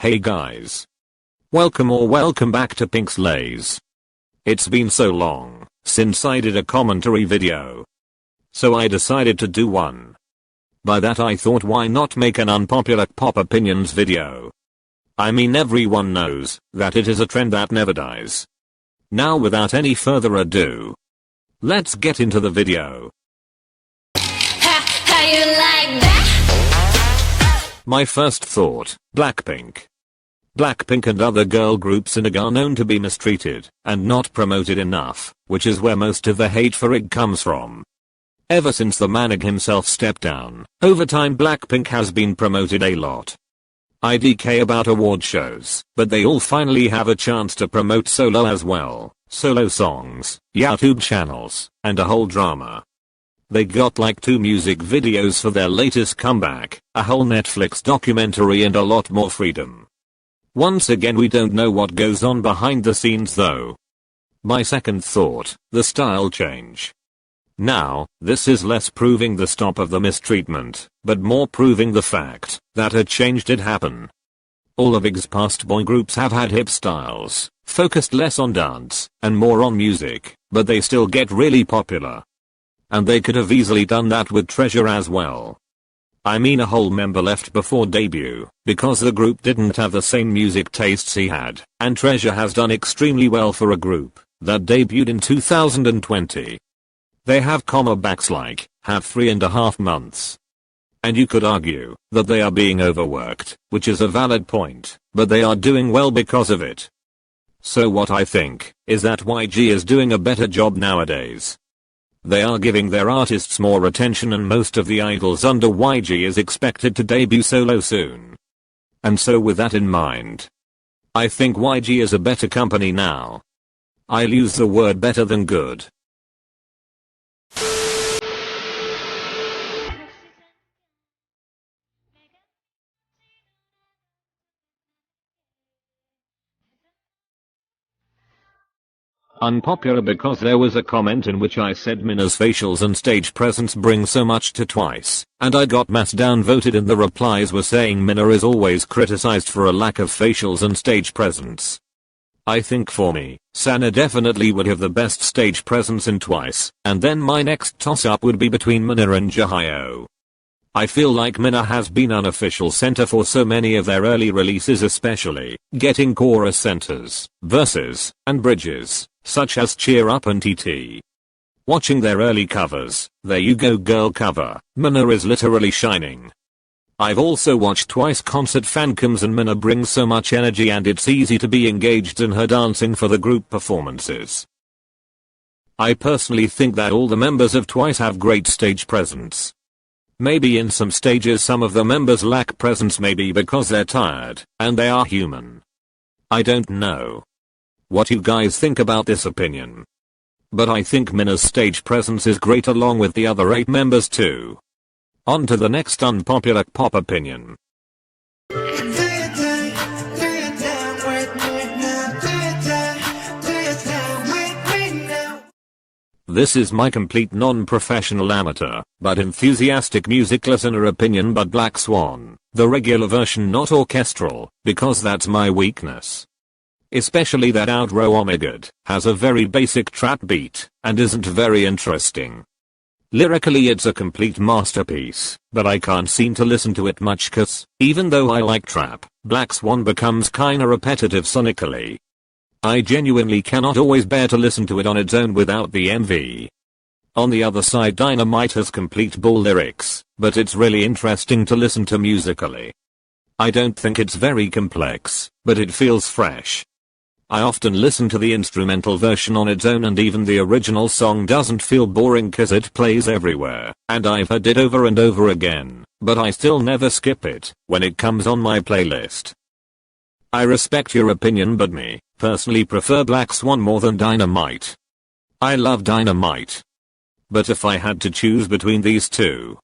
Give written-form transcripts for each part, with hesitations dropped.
Hey guys. Welcome back to Pink's Lays. It's been so long since I did a commentary video. So I decided to do one. By that I thought, why not make an unpopular pop opinions video? I mean, everyone knows that it is a trend that never dies. Now without any further ado, let's get into the video. How you like that? My first thought, Blackpink. Blackpink and other girl groups in IG are known to be mistreated and not promoted enough, which is where most of the hate for IG comes from. Ever since the man IG himself stepped down, over time Blackpink has been promoted a lot. IDK about award shows, but they all finally have a chance to promote solo as well, solo songs, YouTube channels, and a whole drama. They got like 2 music videos for their latest comeback, a whole Netflix documentary, and a lot more freedom. Once again, we don't know what goes on behind the scenes though. My second thought, the style change. Now, this is less proving the stop of the mistreatment, but more proving the fact that a change did happen. All of IG's past boy groups have had hip styles, focused less on dance and more on music, but they still get really popular. And they could have easily done that with Treasure as well. I mean, a whole member left before debut because the group didn't have the same music tastes he had, and Treasure has done extremely well for a group that debuted in 2020. They have comebacks like have 3.5 months. And you could argue that they are being overworked, which is a valid point, but they are doing well because of it. So what I think is that YG is doing a better job nowadays. They are giving their artists more attention, and most of the idols under YG is expected to debut solo soon. And so with that in mind, I think YG is a better company now. I'll use the word better than good. Unpopular because there was a comment in which I said Minna's facials and stage presence bring so much to Twice, and I got mass downvoted, and the replies were saying Minna is always criticized for a lack of facials and stage presence. I think for me, Sana definitely would have the best stage presence in Twice, and then my next toss-up would be between Minna and Jihyo. I feel like Minna has been unofficial center for so many of their early releases, especially getting chorus centers, verses, and bridges, such as Cheer Up and TT. Watching their early covers, There You Go Girl cover, Minna is literally shining. I've also watched Twice concert fancams, and Minna brings so much energy, and it's easy to be engaged in her dancing for the group performances. I personally think that all the members of Twice have great stage presence. Maybe in some stages some of the members lack presence, maybe because they're tired, and they are human. I don't know what you guys think about this opinion, but I think Minna's stage presence is great along with the other 8 members too. On to the next unpopular pop opinion. This is my complete non-professional amateur, but enthusiastic music listener opinion, but Black Swan, the regular version, not orchestral, because that's my weakness. Especially that outro Omegad has a very basic trap beat and isn't very interesting. Lyrically it's a complete masterpiece, but I can't seem to listen to it much cause, even though I like trap, Black Swan becomes kinda repetitive sonically. I genuinely cannot always bear to listen to it on its own without the MV. On the other side, Dynamite has complete bull lyrics, but it's really interesting to listen to musically. I don't think it's very complex, but it feels fresh. I often listen to the instrumental version on its own, and even the original song doesn't feel boring cause it plays everywhere, and I've heard it over and over again, but I still never skip it when it comes on my playlist. I respect your opinion, but me, personally, prefer Black Swan more than Dynamite. I love Dynamite. But if I had to choose between these two,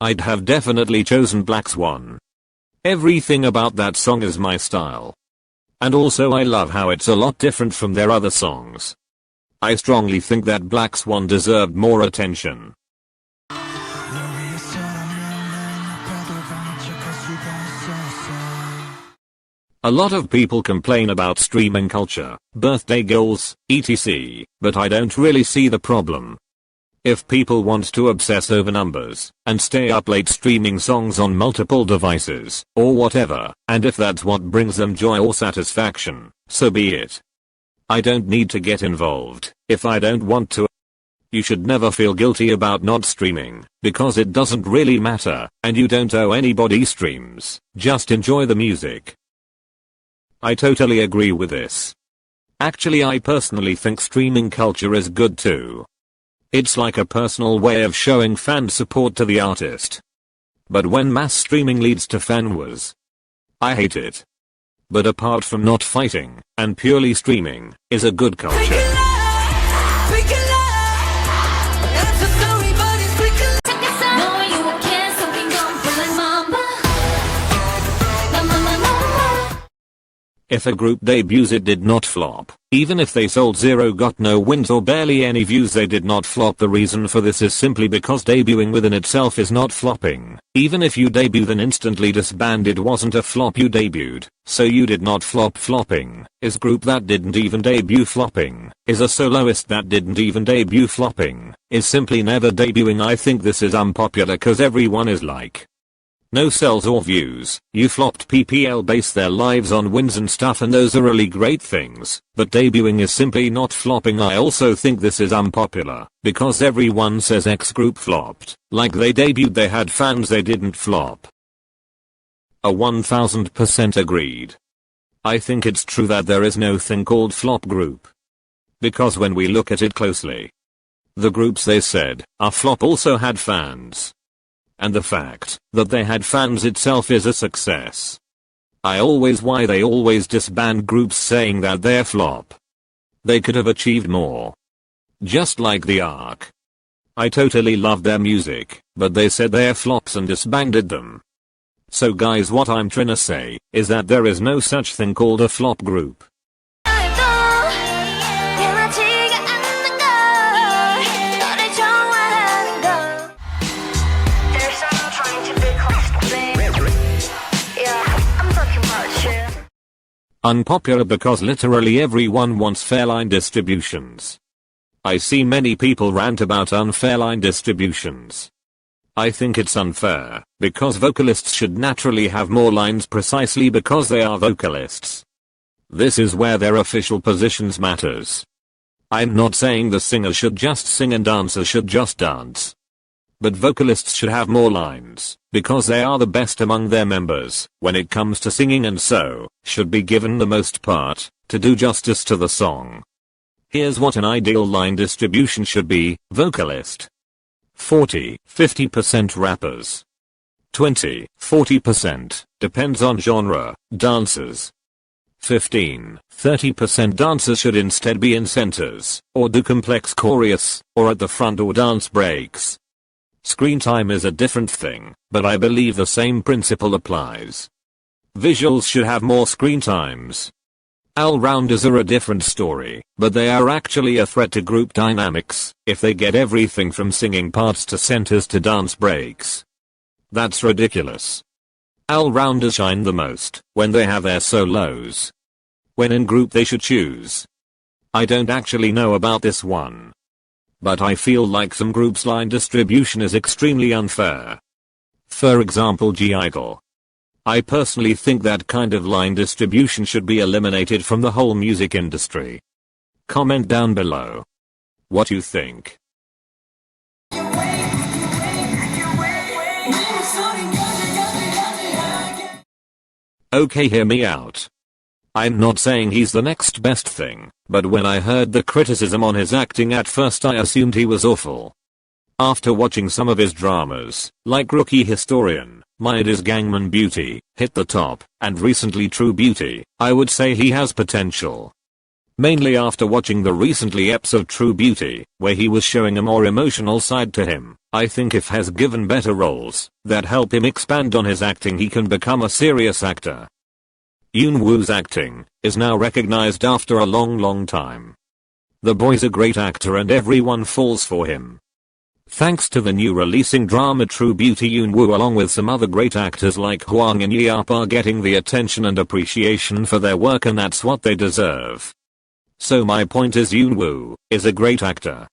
I'd have definitely chosen Black Swan. Everything about that song is my style. And also I love how it's a lot different from their other songs. I strongly think that Black Swan deserved more attention. A lot of people complain about streaming culture, birthday goals, etc., but I don't really see the problem. If people want to obsess over numbers and stay up late streaming songs on multiple devices or whatever, and if that's what brings them joy or satisfaction, so be it. I don't need to get involved if I don't want to. You should never feel guilty about not streaming, because it doesn't really matter, and you don't owe anybody streams, just enjoy the music. I totally agree with this. Actually, I personally think streaming culture is good too. It's like a personal way of showing fan support to the artist. But when mass streaming leads to fan wars, I hate it. But apart from not fighting, and purely streaming, is a good culture. If a group debuts, it did not flop. Even if they sold zero, got no wins or barely any views, they did not flop. The reason for this is simply because debuting within itself is not flopping. Even if you debut then instantly disband, it wasn't a flop, you debuted, so you did not flop. Flopping is group that didn't even debut. Flopping is a soloist that didn't even debut. Flopping is simply never debuting. I think this is unpopular cause everyone is like, no sales or views, you flopped. People base their lives on wins and stuff, and those are really great things, but debuting is simply not flopping. I also think this is unpopular, because everyone says X group flopped, like they debuted, they had fans, they didn't flop. 1000% agreed. I think it's true that there is no thing called flop group. Because when we look at it closely, the groups they said are flop also had fans. And the fact that they had fans itself is a success. They always disband groups saying that they're flop. They could have achieved more. Just like the Ark. I totally love their music, but they said they're flops and disbanded them. So guys, what I'm trying to say is that there is no such thing called a flop group. Unpopular because literally everyone wants fair line distributions. I see many people rant about unfair line distributions. I think it's unfair, because vocalists should naturally have more lines precisely because they are vocalists. This is where their official positions matters. I'm not saying the singer should just sing and dancers should just dance. But vocalists should have more lines, because they are the best among their members when it comes to singing, and so should be given the most part to do justice to the song. Here's what an ideal line distribution should be: vocalist 40-50% rappers, 20-40% depends on genre, dancers 15-30% dancers should instead be in centers, or do complex chorus, or at the front or dance breaks. Screen time is a different thing, but I believe the same principle applies. Visuals should have more screen times. All-rounders are a different story, but they are actually a threat to group dynamics if they get everything from singing parts to centers to dance breaks. That's ridiculous. All-rounders shine the most when they have their solos. When in group they should choose. I don't actually know about this one, but I feel like some groups' line distribution is extremely unfair. For example, G-Idol. I personally think that kind of line distribution should be eliminated from the whole music industry. Comment down below what you think. Okay, hear me out. I'm not saying he's the next best thing, but when I heard the criticism on his acting at first I assumed he was awful. After watching some of his dramas, like Rookie Historian, Maida's Gangman Beauty, Hit the Top, and recently True Beauty, I would say he has potential. Mainly after watching the recently eps of True Beauty, where he was showing a more emotional side to him, I think if has given better roles that help him expand on his acting, he can become a serious actor. Yoonwoo's acting is now recognized after a long time. The boy's a great actor and everyone falls for him. Thanks to the new releasing drama True Beauty, Yoonwoo along with some other great actors like Hwang and Yeop are getting the attention and appreciation for their work, and that's what they deserve. So my point is Yoonwoo is a great actor.